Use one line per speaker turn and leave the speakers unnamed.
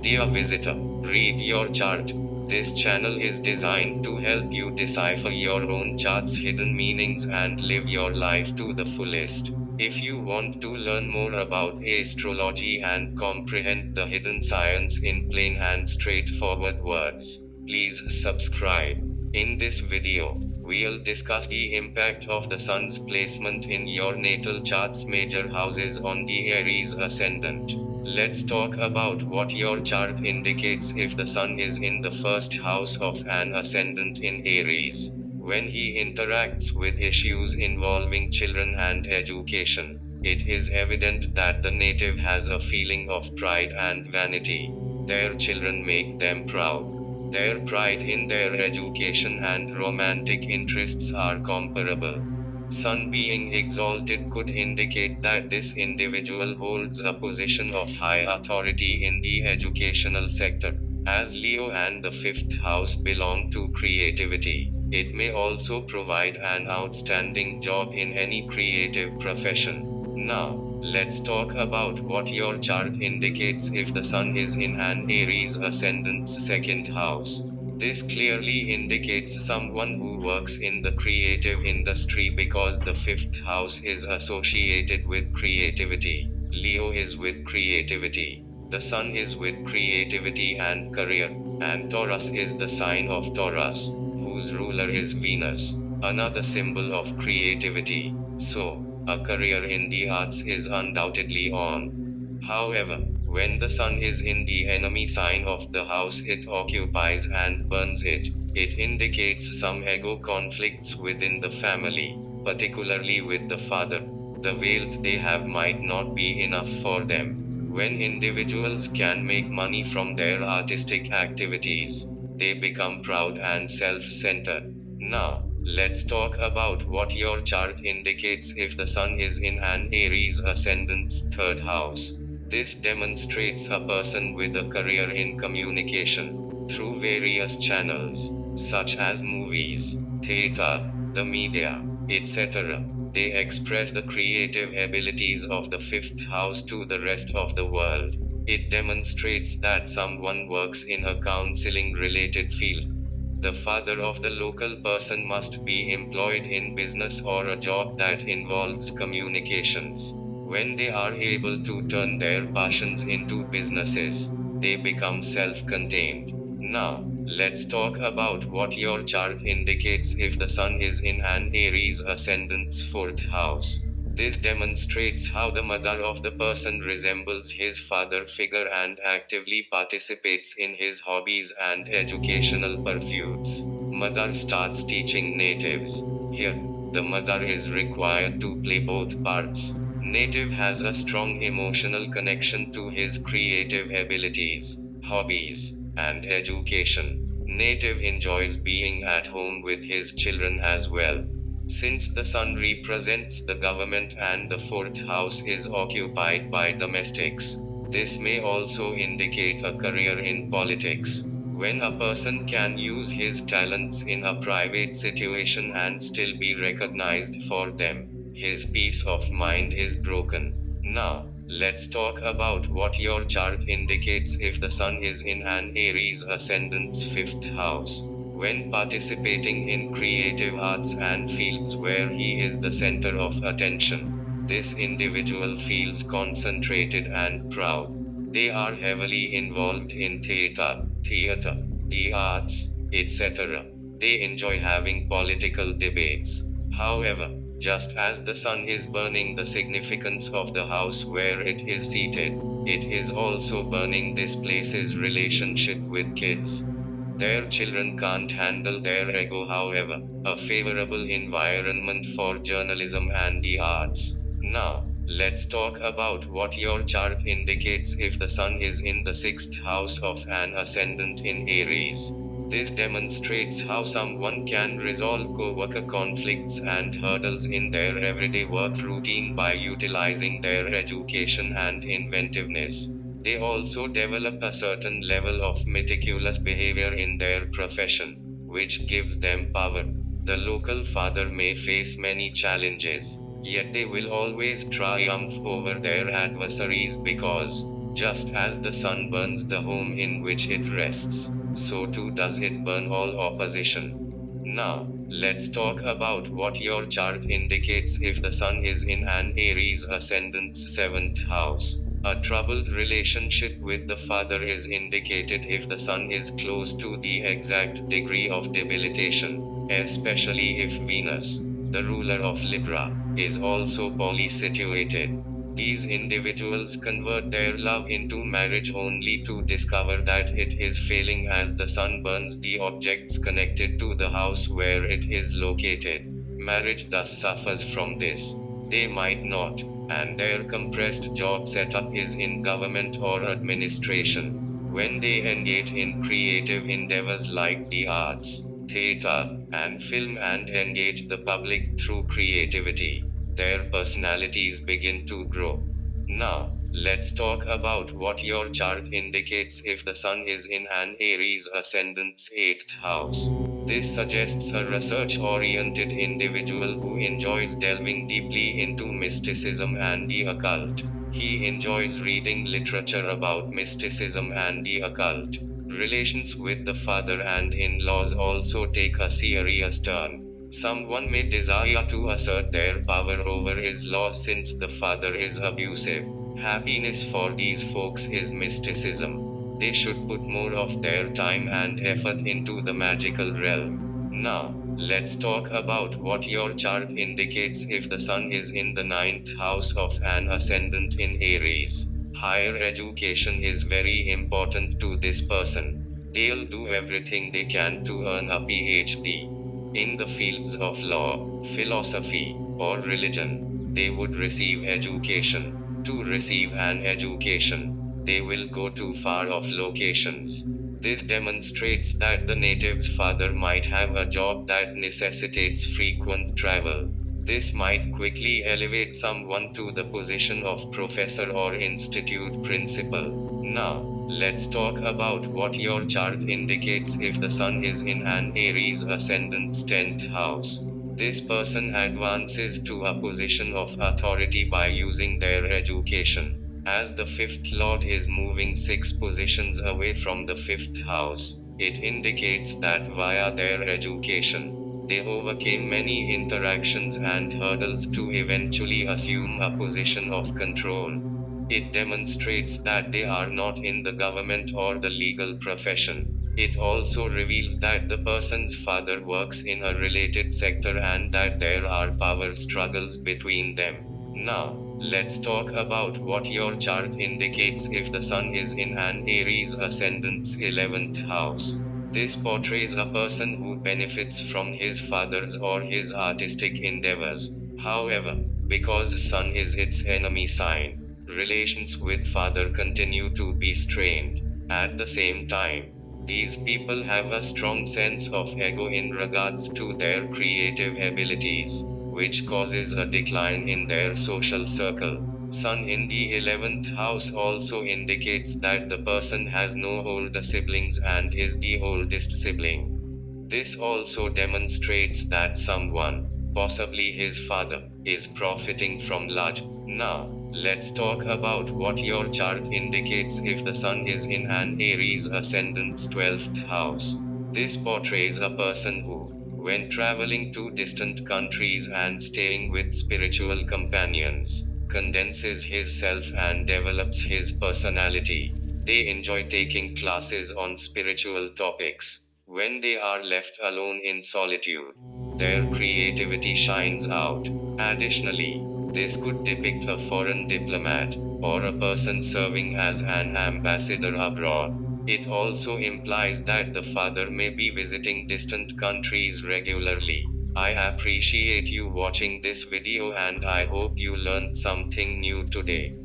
Dear visitor, read your chart. This channel is designed to help you decipher your own chart's hidden meanings and live your life to the fullest. If you want to learn more about astrology and comprehend the hidden science in plain and straightforward words, please subscribe. In this video, we'll discuss the impact of the sun's placement in your natal chart's major houses on the Aries Ascendant. Let's talk about what your chart indicates if the sun is in the first house of an ascendant in Aries. When he interacts with issues involving children and education, it is evident that the native has a feeling of pride and vanity. Their children make them proud. Their pride in their education and romantic interests are comparable. Sun being exalted could indicate that this individual holds a position of high authority in the educational sector. As Leo and the fifth house belong to creativity, it may also provide an outstanding job in any creative profession. Now, let's talk about what your chart indicates if the sun is in an Aries ascendant's second house. This clearly indicates someone who works in the creative industry because the fifth house is associated with creativity. Leo is with creativity. The sun is with creativity and career, and Taurus is the sign of Taurus, whose ruler is Venus, another symbol of creativity. So, a career in the arts is undoubtedly on. However, when the sun is in the enemy sign of the house it occupies and burns it, it indicates some ego conflicts within the family, particularly with the father. The wealth they have might not be enough for them. When individuals can make money from their artistic activities, they become proud and self-centered. Now, let's talk about what your chart indicates if the sun is in an Aries ascendant's third house. This demonstrates a person with a career in communication through various channels, such as movies, theater, the media, etc. They express the creative abilities of the fifth house to the rest of the world. It demonstrates that someone works in a counseling related field. The father of the local person must be employed in business or a job that involves communications. When they are able to turn their passions into businesses, they become self-contained. Now, let's talk about what your chart indicates if the sun is in an Aries ascendant's fourth house. This demonstrates how the mother of the person resembles his father figure and actively participates in his hobbies and educational pursuits. Mother starts teaching natives. Here, the mother is required to play both parts. Native has a strong emotional connection to his creative abilities, hobbies, and education. Native enjoys being at home with his children as well. Since the sun represents the government and the fourth house is occupied by domestics, this may also indicate a career in politics. When a person can use his talents in a private situation and still be recognized for them, his peace of mind is broken. Now, let's talk about what your chart indicates if the sun is in an Aries ascendant's fifth house. When participating in creative arts and fields where he is the center of attention, this individual feels concentrated and proud. They are heavily involved in theater, the arts, etc. They enjoy having political debates. However, just as the sun is burning the significance of the house where it is seated, it is also burning this place's relationship with kids. Their children can't handle their ego, however, a favorable environment for journalism and the arts. Now, let's talk about what your chart indicates if the sun is in the sixth house of an ascendant in Aries. This demonstrates how someone can resolve co-worker conflicts and hurdles in their everyday work routine by utilizing their education and inventiveness. They also develop a certain level of meticulous behavior in their profession, which gives them power. The local father may face many challenges, yet they will always triumph over their adversaries because Just as the sun burns the home in which it rests, so too does it burn all opposition. Now, let's talk about what your chart indicates if the sun is in an Aries Ascendant's 7th house. A troubled relationship with the father is indicated if the sun is close to the exact degree of debilitation, especially if Venus, the ruler of Libra, is also poorly situated. These individuals convert their love into marriage only to discover that it is failing as the sun burns the objects connected to the house where it is located. Marriage thus suffers from this. They might not, and their compressed job setup is in government or administration. When they engage in creative endeavors like the arts, theater, and film and engage the public through creativity, their personalities begin to grow. Now, let's talk about what your chart indicates if the sun is in an Aries Ascendant's 8th house. This suggests a research oriented individual who enjoys delving deeply into mysticism and the occult. He enjoys reading literature about mysticism and the occult. Relations with the father and in laws also take a serious turn. Someone may desire to assert their power over his laws since the father is abusive. Happiness for these folks is mysticism. They should put more of their time and effort into the magical realm. Now, let's talk about what your chart indicates if the sun is in the 9th house of an ascendant in Aries. Higher education is very important to this person. They'll do everything they can to earn a PhD. In the fields of law, philosophy, or religion, they would receive education. To receive an education, they will go to far off locations. This demonstrates that the native's father might have a job that necessitates frequent travel. This might quickly elevate someone to the position of professor or institute principal. Now, let's talk about what your chart indicates if the sun is in an Aries Ascendant's 10th house. This person advances to a position of authority by using their education. As the fifth lord is moving 6 positions away from the fifth house, it indicates that via their education, they overcame many interactions and hurdles to eventually assume a position of control. It demonstrates that they are not in the government or the legal profession. It also reveals that the person's father works in a related sector and that there are power struggles between them. Now, let's talk about what your chart indicates if the sun is in an Aries Ascendant's 11th house. This portrays a person who benefits from his father's or his artistic endeavors. However, because Sun is its enemy sign, relations with father continue to be strained. At the same time, these people have a strong sense of ego in regards to their creative abilities, which causes a decline in their social circle. Sun in the 11th house also indicates that the person has no older siblings and is the oldest sibling. This also demonstrates that someone, possibly his father, is profiting from large. Now, let's talk about what your chart indicates if the sun is in an Aries Ascendant's 12th house. This portrays a person who, when traveling to distant countries and staying with spiritual companions, condenses his self and develops his personality. They enjoy taking classes on spiritual topics. When they are left alone in solitude, their creativity shines out. Additionally, this could depict a foreign diplomat or a person serving as an ambassador abroad. It also implies that the father may be visiting distant countries regularly. I appreciate you watching this video and I hope you learned something new today.